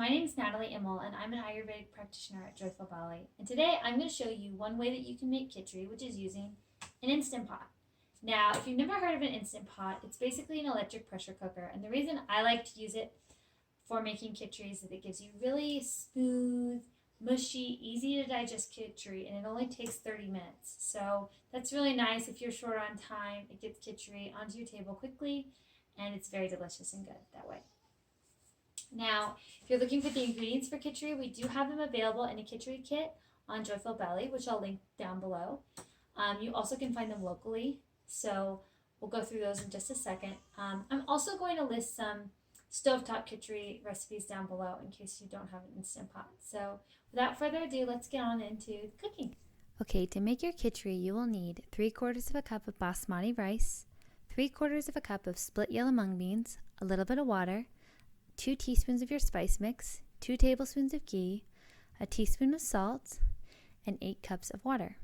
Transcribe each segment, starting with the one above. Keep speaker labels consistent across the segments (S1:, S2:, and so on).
S1: My name is Natalie Immel, and I'm an Ayurvedic practitioner at Joyful Bali. And today I'm going to show you one way that you can make Kitchari, which is using an Instant Pot. Now, if you've never heard of an Instant Pot, it's basically an electric pressure cooker. And the reason I like to use it for making Kitchari is that it gives you really smooth, mushy, easy to digest Kitchari, and it only takes 30 minutes. So that's really nice if you're short on time. It gets Kitchari onto your table quickly, and it's very delicious and good that way. Now, if you're looking for the ingredients for Kitchari, we do have them available in a Kitchari kit on Joyful Belly, which I'll link down below. You also can find them locally, so we'll go through those in just a second. I'm also going to list some stovetop Kitchari recipes down below in case you don't have an Instant Pot. So without further ado, let's get on into cooking.
S2: Okay, to make your Kitchari, you will need 3/4 of a cup of basmati rice, 3/4 of a cup of split yellow mung beans, a little bit of water, 2 teaspoons of your spice mix, 2 tablespoons of ghee, a teaspoon of salt, and 8 cups of water.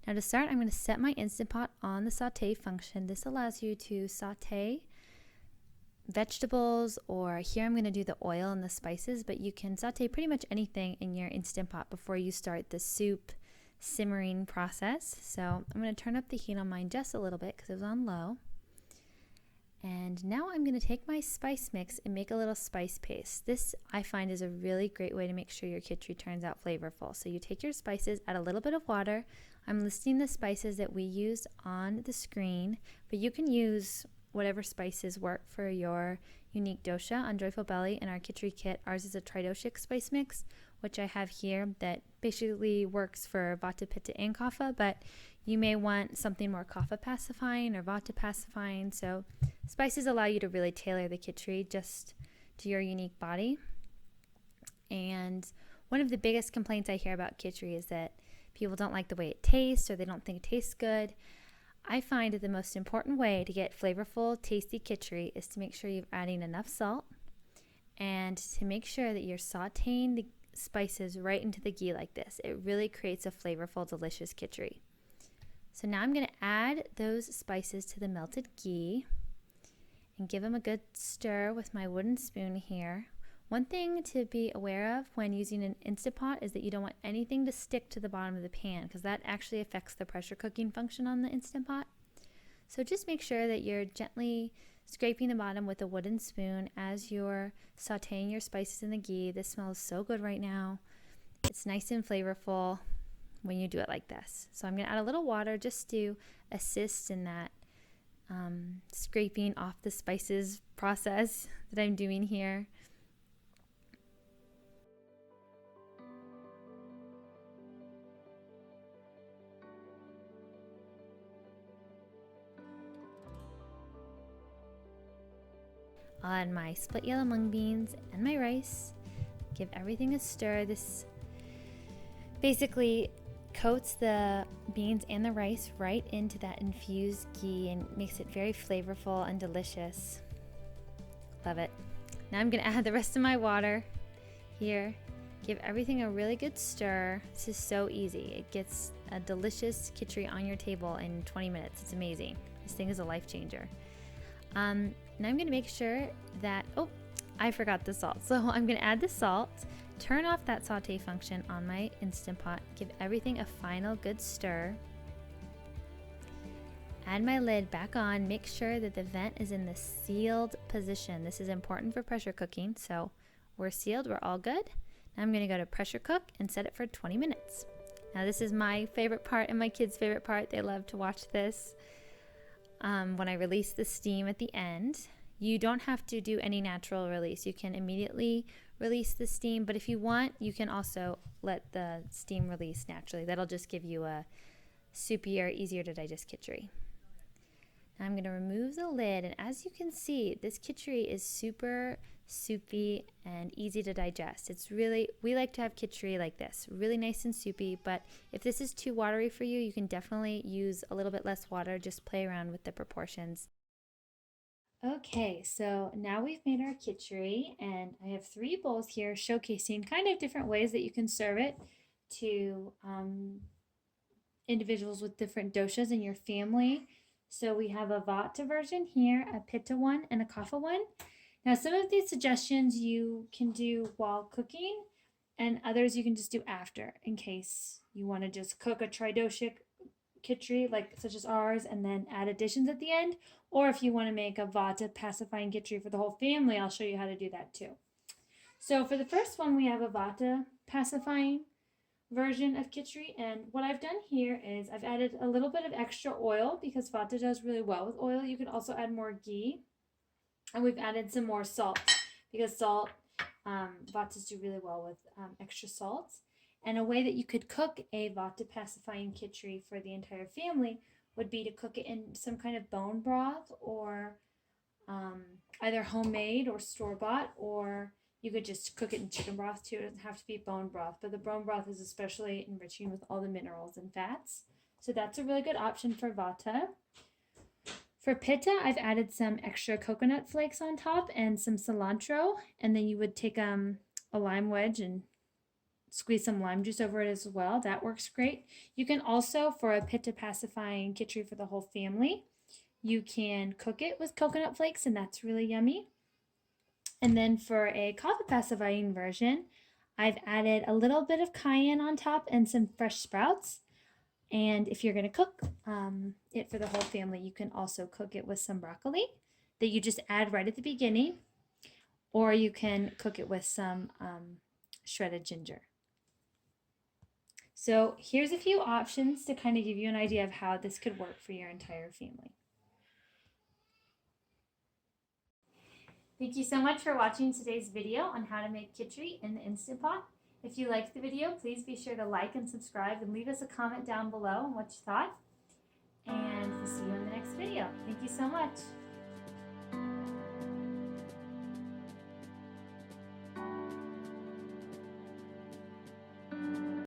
S2: Now to start, I'm going to set my Instant Pot on the saute function. This allows you to saute vegetables, or here I'm going to do the oil and the spices, but you can saute pretty much anything in your Instant Pot before you start the soup simmering process. So I'm going to turn up the heat on mine just a little bit because it was on low. And now I'm going to take my spice mix and make a little spice paste. This I find is a really great way to make sure your Kitchari turns out flavorful. So you take your spices, add a little bit of water. I'm listing the spices that we used on the screen, but you can use whatever spices work for your unique dosha. On Joyful Belly in our Kitchari kit, ours is a tridoshic spice mix, which I have here, that basically works for Vata, Pitta, and Kapha, but you may want something more Kapha pacifying or Vata pacifying. So spices allow you to really tailor the Kitchari just to your unique body. And one of the biggest complaints I hear about Kitchari is that people don't like the way it tastes, or they don't think it tastes good. I find that the most important way to get flavorful, tasty Kitchari is to make sure you're adding enough salt, and to make sure that you're sauteing the spices right into the ghee like this. It really creates a flavorful, delicious Kitchari. So now I'm going to add those spices to the melted ghee and give them a good stir with my wooden spoon here. One thing to be aware of when using an Instant Pot is that you don't want anything to stick to the bottom of the pan, because that actually affects the pressure cooking function on the Instant Pot. So just make sure that you're gently scraping the bottom with a wooden spoon as you're sauteing your spices in the ghee. This smells so good right now. It's nice and flavorful when you do it like this. So I'm going to add a little water just to assist in that scraping off the spices process that I'm doing here. I'll add my split yellow mung beans and my rice. Give everything a stir. This basically coats the beans and the rice right into that infused ghee and makes it very flavorful and delicious. Love it. Now I'm going to add the rest of my water here. Give everything a really good stir. This is so easy. It gets a delicious Kitchari on your table in 20 minutes. It's amazing. This thing is a life changer. Now I'm going to make sure that, I forgot the salt. So I'm going to add the salt, turn off that saute function on my Instant Pot, give everything a final good stir, add my lid back on, make sure that the vent is in the sealed position. This is important for pressure cooking, so we're sealed, we're all good. Now I'm going to go to pressure cook and set it for 20 minutes. Now this is my favorite part and my kids' favorite part. They love to watch this. When I release the steam at the end, you don't have to do any natural release. You can immediately release the steam, but if you want, you can also let the steam release naturally. That'll just give you a soupier, easier to digest Kitchari. Now I'm going to remove the lid, and as you can see, this Kitchari is super soupy and easy to digest. It's really, we like to have Kitchari like this, really nice and soupy, but if this is too watery for you, you can definitely use a little bit less water. Just play around with the proportions.
S1: Okay, so now we've made our Kitchari, and I have 3 bowls here showcasing kind of different ways that you can serve it to individuals with different doshas in your family. So we have a Vata version here, a Pitta one, and a Kapha one. Now, some of these suggestions you can do while cooking, and others you can just do after in case you want to just cook a tridoshic Kitchari, like such as ours, and then add additions at the end. Or if you want to make a Vata pacifying Kitchari for the whole family, I'll show you how to do that too. So for the first one, we have a Vata pacifying version of Kitchari, and what I've done here is I've added a little bit of extra oil because Vata does really well with oil. You can also add more ghee, and we've added some more salt because salt, Vatas do really well with extra salt. And a way that you could cook a Vata pacifying Kitchari for the entire family would be to cook it in some kind of bone broth, or either homemade or store-bought, or you could just cook it in chicken broth too. It doesn't have to be bone broth, but the bone broth is especially enriching with all the minerals and fats. So that's a really good option for Vata. For Pitta, I've added some extra coconut flakes on top and some cilantro, and then you would take a lime wedge and squeeze some lime juice over it as well. That works great. You can also, for a Pitta pacifying Kitchari for the whole family, you can cook it with coconut flakes, and that's really yummy. And then for a Kapha pacifying version, I've added a little bit of cayenne on top and some fresh sprouts. And if you're going to cook it for the whole family, you can also cook it with some broccoli that you just add right at the beginning, or you can cook it with some shredded ginger. So here's a few options to kind of give you an idea of how this could work for your entire family. Thank you so much for watching today's video on how to make Kitchari in the Instant Pot. If you liked the video, please be sure to like and subscribe and leave us a comment down below on what you thought. And we'll see you in the next video. Thank you so much.